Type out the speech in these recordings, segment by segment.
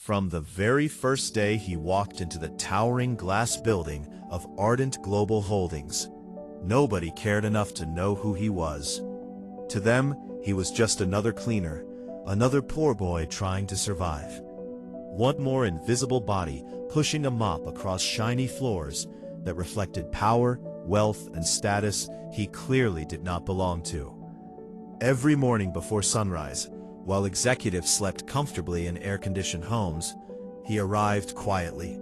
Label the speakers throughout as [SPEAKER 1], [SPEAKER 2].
[SPEAKER 1] From the very first day he walked into the towering glass building of Ardent Global Holdings, nobody cared enough to know who he was. To them, he was just another cleaner, another poor boy trying to survive. One more invisible body pushing a mop across shiny floors that reflected power, wealth, and status he clearly did not belong to. Every morning before sunrise, while executives slept comfortably in air-conditioned homes, he arrived quietly.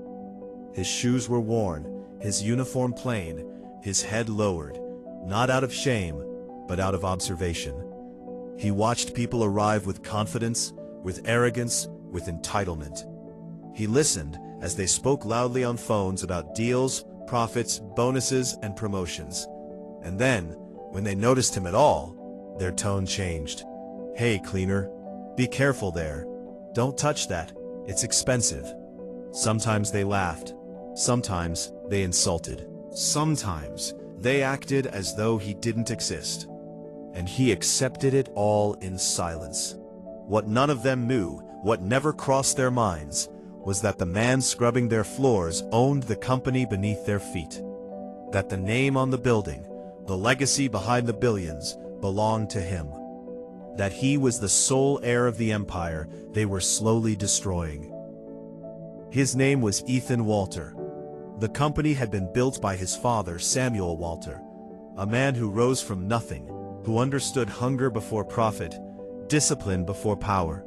[SPEAKER 1] His shoes were worn, his uniform plain, his head lowered, not out of shame, but out of observation. He watched people arrive with confidence, with arrogance, with entitlement. He listened as they spoke loudly on phones about deals, profits, bonuses, and promotions. And then, when they noticed him at all, their tone changed. "Hey, cleaner, be careful there. Don't touch that. It's expensive." Sometimes they laughed. Sometimes they insulted. Sometimes they acted as though he didn't exist. And he accepted it all in silence. What none of them knew, what never crossed their minds, was that the man scrubbing their floors owned the company beneath their feet. That the name on the building, the legacy behind the billions, belonged to him. That he was the sole heir of the empire they were slowly destroying. His name was Ethan Walter. The company had been built by his father, Samuel Walter, a man who rose from nothing, who understood hunger before profit, discipline before power.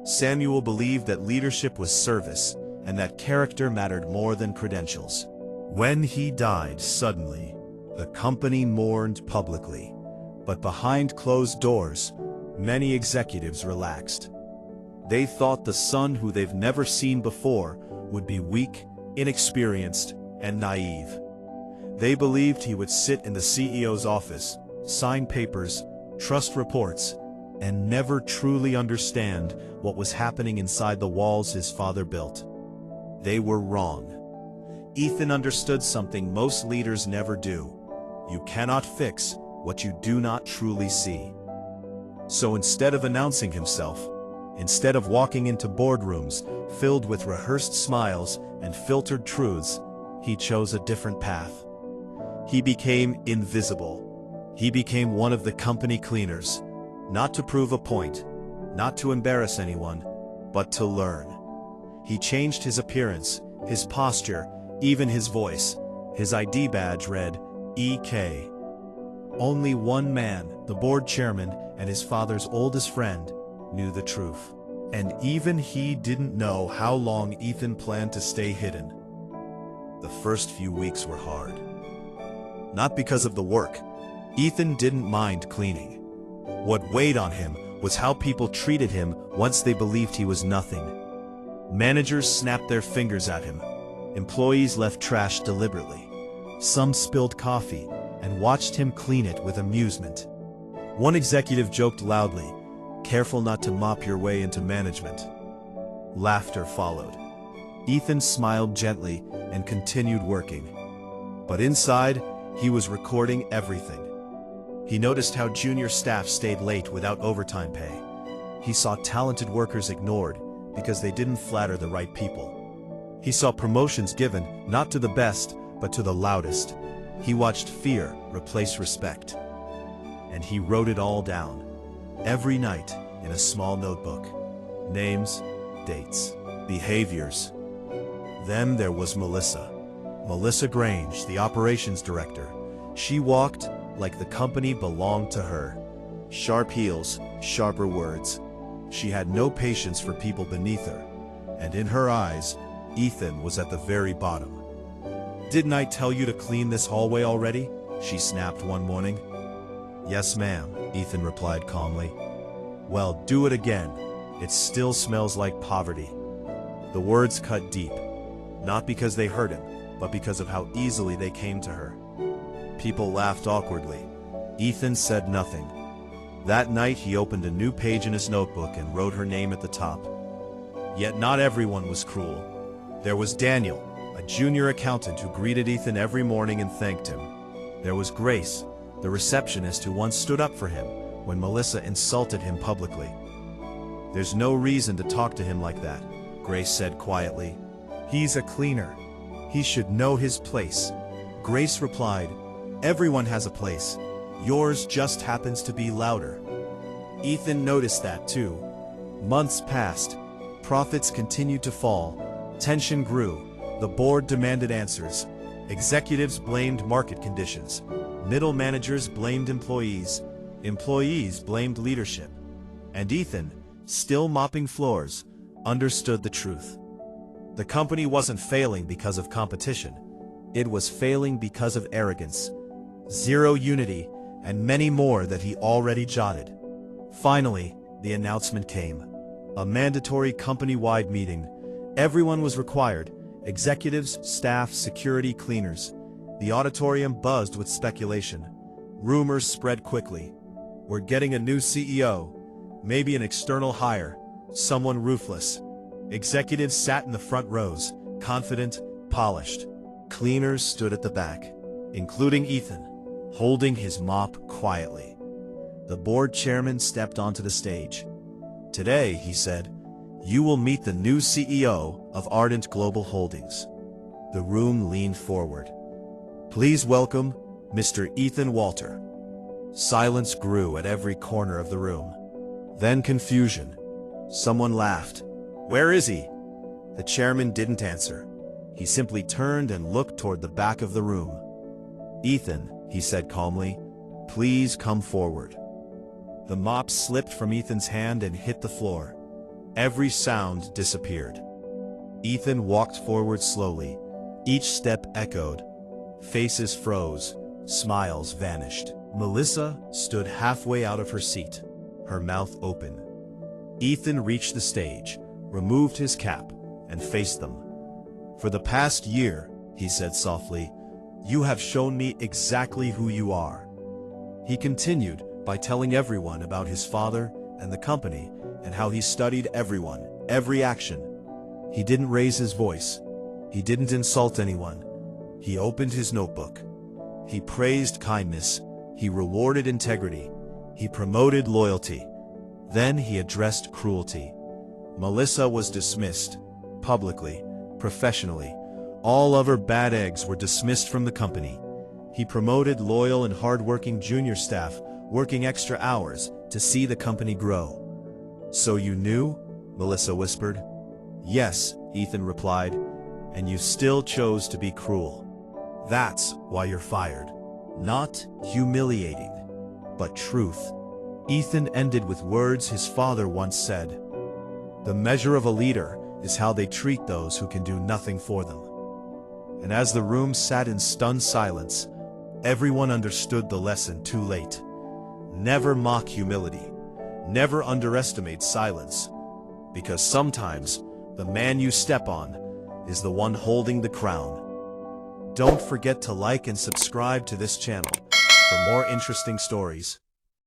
[SPEAKER 1] Samuel believed that leadership was service, and that character mattered more than credentials. When he died suddenly, the company mourned publicly, but behind closed doors, many executives relaxed. They thought the son who they've never seen before would be weak, inexperienced, and naive. They believed he would sit in the CEO's office, sign papers, trust reports, and never truly understand what was happening inside the walls his father built. They were wrong. Ethan understood something most leaders never do. You cannot fix what you do not truly see. So instead of announcing himself, instead of walking into boardrooms filled with rehearsed smiles and filtered truths, he chose a different path. He became invisible. He became one of the company cleaners, not to prove a point, not to embarrass anyone, but to learn. He changed his appearance, his posture, even his voice. His ID badge read EK. Only one man, the board chairman and his father's oldest friend, knew the truth. And even he didn't know how long Ethan planned to stay hidden. The first few weeks were hard. Not because of the work. Ethan didn't mind cleaning. What weighed on him was how people treated him once they believed he was nothing. Managers snapped their fingers at him. Employees left trash deliberately. Some spilled coffee and watched him clean it with amusement. One executive joked loudly, "Careful not to mop your way into management." Laughter followed. Ethan smiled gently and continued working. But inside, he was recording everything. He noticed how junior staff stayed late without overtime pay. He saw talented workers ignored because they didn't flatter the right people. He saw promotions given not to the best, but to the loudest. He watched fear replace respect. And he wrote it all down, every night in a small notebook. Names, dates, behaviors. Then there was Melissa Grange, the operations director. She walked like the company belonged to her. Sharp heels, sharper words. She had no patience for people beneath her, and in her eyes, Ethan was at the very bottom. "Didn't I tell you to clean this hallway already?" she snapped one morning. "Yes, ma'am," Ethan replied calmly. "Well, do it again. It still smells like poverty." The words cut deep, not because they hurt him, but because of how easily they came to her. People laughed awkwardly. Ethan said nothing. That night he opened a new page in his notebook and wrote her name at the top. Yet not everyone was cruel. There was Daniel, a junior accountant who greeted Ethan every morning and thanked him. There was Grace, the receptionist who once stood up for him when Melissa insulted him publicly. "There's no reason to talk to him like that," Grace said quietly. He's a cleaner. He should know his place. Grace replied, everyone has a place. Yours just happens to be louder. Ethan noticed that too. Months passed. Profits continued to fall. Tension grew. The board demanded answers. Executives blamed market conditions. Middle managers blamed employees. Employees blamed leadership. And Ethan, still mopping floors, understood the truth. The company wasn't failing because of competition. It was failing because of arrogance, zero unity, and many more that he already jotted. Finally, the announcement came. A mandatory company-wide meeting. Everyone was required. Executives, staff, security, cleaners. The auditorium buzzed with speculation. Rumors spread quickly. We're getting a new CEO. Maybe an external hire. Someone ruthless. Executives sat in the front rows, confident, polished. Cleaners stood at the back, including Ethan, holding his mop quietly. The board chairman stepped onto the stage. Today, he said, you will meet the new CEO of Ardent Global Holdings. The room leaned forward. Please welcome Mr. Ethan Walter. Silence grew at every corner of the room. Then confusion. Someone laughed. Where is he? The chairman didn't answer. He simply turned and looked toward the back of the room. Ethan, he said calmly, please come forward. The mop slipped from Ethan's hand and hit the floor. Every sound disappeared. Ethan walked forward slowly. Each step echoed. Faces froze. Smiles vanished. Melissa stood halfway out of her seat, her mouth open. Ethan reached the stage, removed his cap, and faced them. For the past year, he said softly, you have shown me exactly who you are. He continued by telling everyone about his father and the company and how he studied everyone, every action. He didn't raise his voice. He didn't insult anyone. He opened his notebook. He praised kindness. He rewarded integrity. He promoted loyalty. Then he addressed cruelty. Melissa was dismissed, publicly, professionally. All other bad eggs were dismissed from the company. He promoted loyal and hardworking junior staff, working extra hours to see the company grow. So you knew? Melissa whispered. Yes, Ethan replied, and you still chose to be cruel. That's why you're fired. Not humiliating, but truth. Ethan ended with words his father once said. The measure of a leader is how they treat those who can do nothing for them. And as the room sat in stunned silence, everyone understood the lesson too late. Never mock humility. Never underestimate silence. Because sometimes, the man you step on is the one holding the crown. Don't forget to like and subscribe to this channel for more interesting stories.